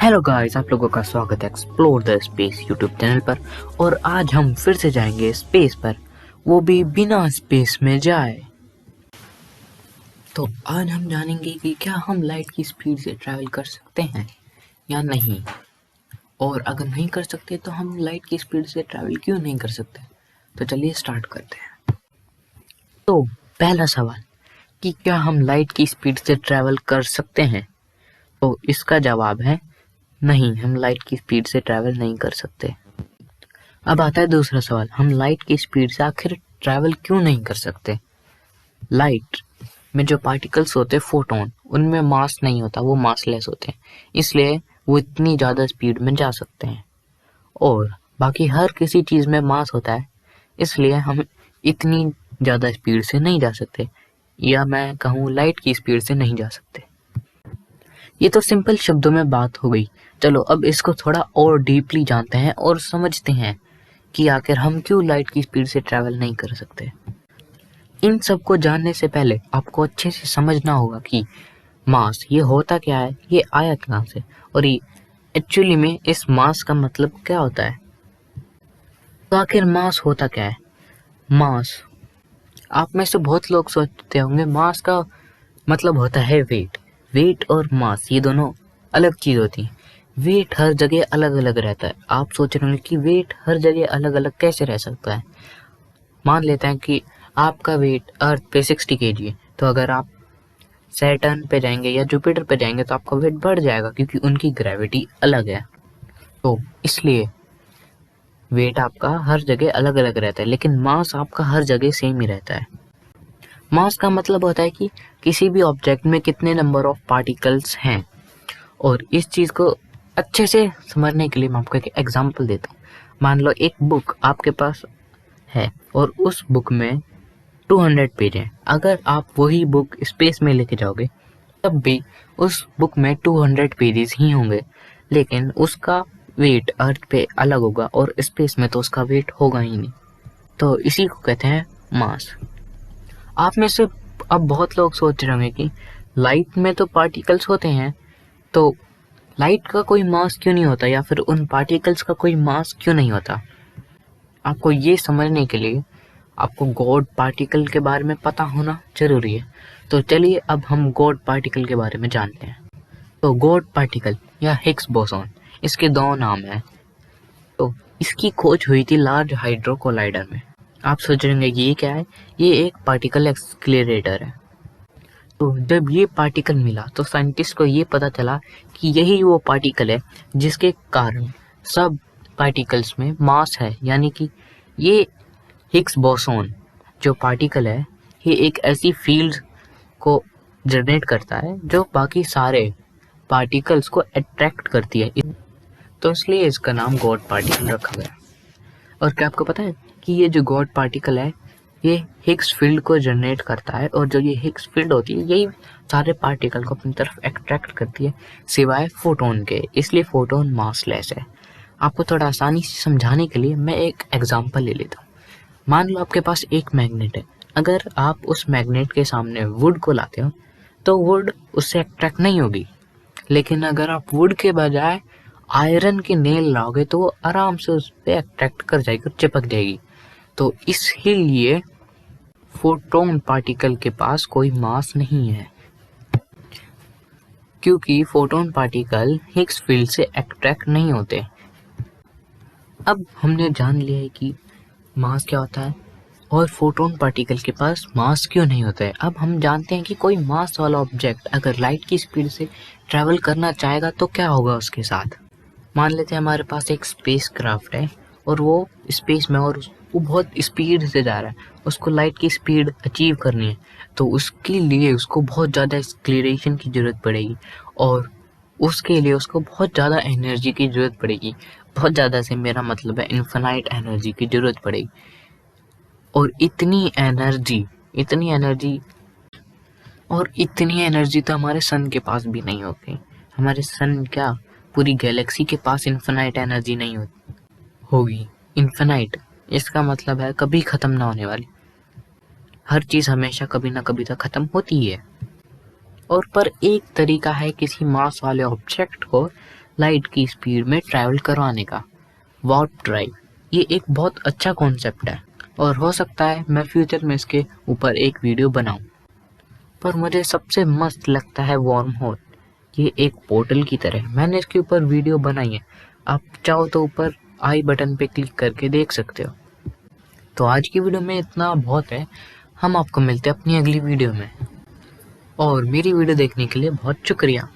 Hello guys, आप लोगों का स्वागत है explore the space YouTube channel पर। और आज हम फिर से जाएंगे स्पेस पर, वो भी बिना स्पेस में जाए। तो आज हम जानेंगे कि क्या हम लाइट की स्पीड से ट्रैवल कर सकते हैं या नहीं, और अगर नहीं कर सकते तो हम लाइट की स्पीड से ट्रैवल क्यों नहीं कर सकते। तो चलिए स्टार्ट करते हैं। तो पहला सवाल कि क्या हम लाइट की स्पीड से ट्रैवल कर सकते हैं, तो इसका जवाब है नहीं, हम लाइट की स्पीड से ट्रैवल नहीं कर सकते। अब आता है दूसरा सवाल, हम लाइट की स्पीड से आखिर ट्रैवल क्यों नहीं कर सकते। लाइट में जो पार्टिकल्स होते हैं फोटोन, उनमें मास नहीं होता, वो मासलेस होते हैं, इसलिए वो इतनी ज़्यादा स्पीड में जा सकते हैं। और बाकी हर किसी चीज़ में मास होता है, इसलिए हम इतनी ज़्यादा स्पीड से नहीं जा सकते, या मैं कहूँ लाइट की स्पीड से नहीं जा सकते। ये तो सिंपल शब्दों में बात हो गई। चलो अब इसको थोड़ा और डीपली जानते हैं और समझते हैं कि आखिर हम क्यों लाइट की स्पीड से ट्रैवल नहीं कर सकते। इन सब को जानने से पहले आपको अच्छे से समझना होगा कि मास ये होता क्या है, ये आया कहाँ से, और ये एक्चुअली में इस मास का मतलब क्या होता है। तो आखिर मास होता क्या है। मास, आप में से बहुत लोग सोचते होंगे मास का मतलब होता है वेट। वेट और मास ये दोनों अलग चीज होती हैं। वेट हर जगह अलग अलग रहता है। आप सोच रहे होंगे कि वेट हर जगह अलग अलग कैसे रह सकता है। मान लेते हैं कि आपका वेट अर्थ पे 60 kg है, तो अगर आप सैटर्न पे जाएंगे या जुपिटर पे जाएंगे तो आपका वेट बढ़ जाएगा, क्योंकि उनकी ग्रेविटी अलग है। तो इसलिए वेट आपका हर जगह अलग अलग रहता है, लेकिन मास आपका हर जगह सेम ही रहता है। मास का मतलब होता है कि किसी भी ऑब्जेक्ट में कितने नंबर ऑफ पार्टिकल्स हैं। और इस चीज को अच्छे से समझने के लिए मैं आपको एक एग्जांपल देता हूँ। मान लो एक बुक आपके पास है और उस बुक में 200 पेज हैं। अगर आप वही बुक स्पेस में लेके जाओगे तब भी उस बुक में 200 पेजेस ही होंगे, लेकिन उसका वेट अर्थ पे अलग होगा और स्पेस में तो उसका वेट होगा ही नहीं। तो इसी को कहते हैं मास। आप में से अब बहुत लोग सोच रहे होंगे कि लाइट में तो पार्टिकल्स होते हैं, तो लाइट का कोई मास क्यों नहीं होता, या फिर उन पार्टिकल्स का कोई मास क्यों नहीं होता। आपको ये समझने के लिए आपको गॉड पार्टिकल के बारे में पता होना जरूरी है। तो चलिए अब हम गॉड पार्टिकल के बारे में जानते हैं। तो गॉड पार्टिकल या हिग्स बोसॉन, इसके दो नाम हैं। तो इसकी खोज हुई थी लार्ज हाइड्रो कोलाइडर में। आप सोच रहे होंगे कि ये क्या है। ये एक पार्टिकल एक्सीलरेटर है। तो जब ये पार्टिकल मिला तो साइंटिस्ट को ये पता चला कि यही वो पार्टिकल है जिसके कारण सब पार्टिकल्स में मास है, यानी कि ये हिग्स बोसॉन जो पार्टिकल है, ये एक ऐसी फील्ड को जनरेट करता है जो बाकी सारे पार्टिकल्स को अट्रैक्ट करती है। तो इसलिए इसका नाम गॉड पार्टिकल रखा गया। और क्या आपको पता है कि ये जो गॉड पार्टिकल है, ये हिग्स फील्ड को जनरेट करता है, और जो ये हिग्स फील्ड होती है यही सारे पार्टिकल को अपनी तरफ अट्रैक्ट करती है, सिवाय फोटोन के। इसलिए फोटोन मासलेस है। आपको थोड़ा आसानी से समझाने के लिए मैं एक एग्जांपल ले लेता हूँ। मान लो आपके पास एक मैग्नेट है। अगर आप उस मैग्नेट के सामने वुड को लाते हो तो वुड उससे अट्रैक्ट नहीं होगी, लेकिन अगर आप वुड के बजाय आयरन के नेल लाओगे तो वो आराम से उस पर अट्रैक्ट कर जाएगी और चिपक जाएगी। तो इसलिए फोटोन पार्टिकल के पास कोई मास नहीं है, क्योंकि फोटोन पार्टिकल हिग्स फील्ड से अट्रैक्ट नहीं होते। अब हमने जान लिया है कि मास क्या होता है और फोटोन पार्टिकल के पास मास क्यों नहीं होता है। अब हम जानते हैं कि कोई मास वाला ऑब्जेक्ट अगर लाइट की स्पीड से ट्रैवल करना चाहेगा तो क्या होगा उसके साथ। मान लेते हैं हमारे पास एक स्पेस क्राफ्ट है और वो स्पेस में, और वो बहुत स्पीड से जा रहा है, उसको लाइट की स्पीड अचीव करनी है। तो उसके लिए उसको बहुत ज़्यादा एक्सीलरेशन की ज़रूरत पड़ेगी, और उसके लिए उसको बहुत ज़्यादा एनर्जी की ज़रूरत पड़ेगी। बहुत ज़्यादा से मेरा मतलब है इन्फिनाइट एनर्जी की ज़रूरत पड़ेगी। और इतनी एनर्जी तो हमारे सन के पास भी नहीं होती। हमारे सन क्या, पूरी गैलेक्सी के पास इन्फिनाइट एनर्जी नहीं होगी। इन्फिनाइट इसका मतलब है कभी खत्म ना होने वाली। हर चीज हमेशा कभी ना कभी तो खत्म होती है। और पर एक तरीका है किसी मास वाले ऑब्जेक्ट को लाइट की स्पीड में ट्रैवल करवाने का। वार्प ड्राइव, ये एक बहुत अच्छा कॉन्सेप्ट है और हो सकता है मैं फ्यूचर में इसके ऊपर एक वीडियो बनाऊं। पर मुझे सबसे मस्त लगता है वर्म होल। ये एक पोर्टल की तरह है। मैंने इसके ऊपर वीडियो बनाई है, आप चाहो तो ऊपर आई बटन पे क्लिक करके देख सकते हो। तो आज की वीडियो में इतना बहुत है, हम आपको मिलते हैं अपनी अगली वीडियो में। और मेरी वीडियो देखने के लिए बहुत शुक्रिया।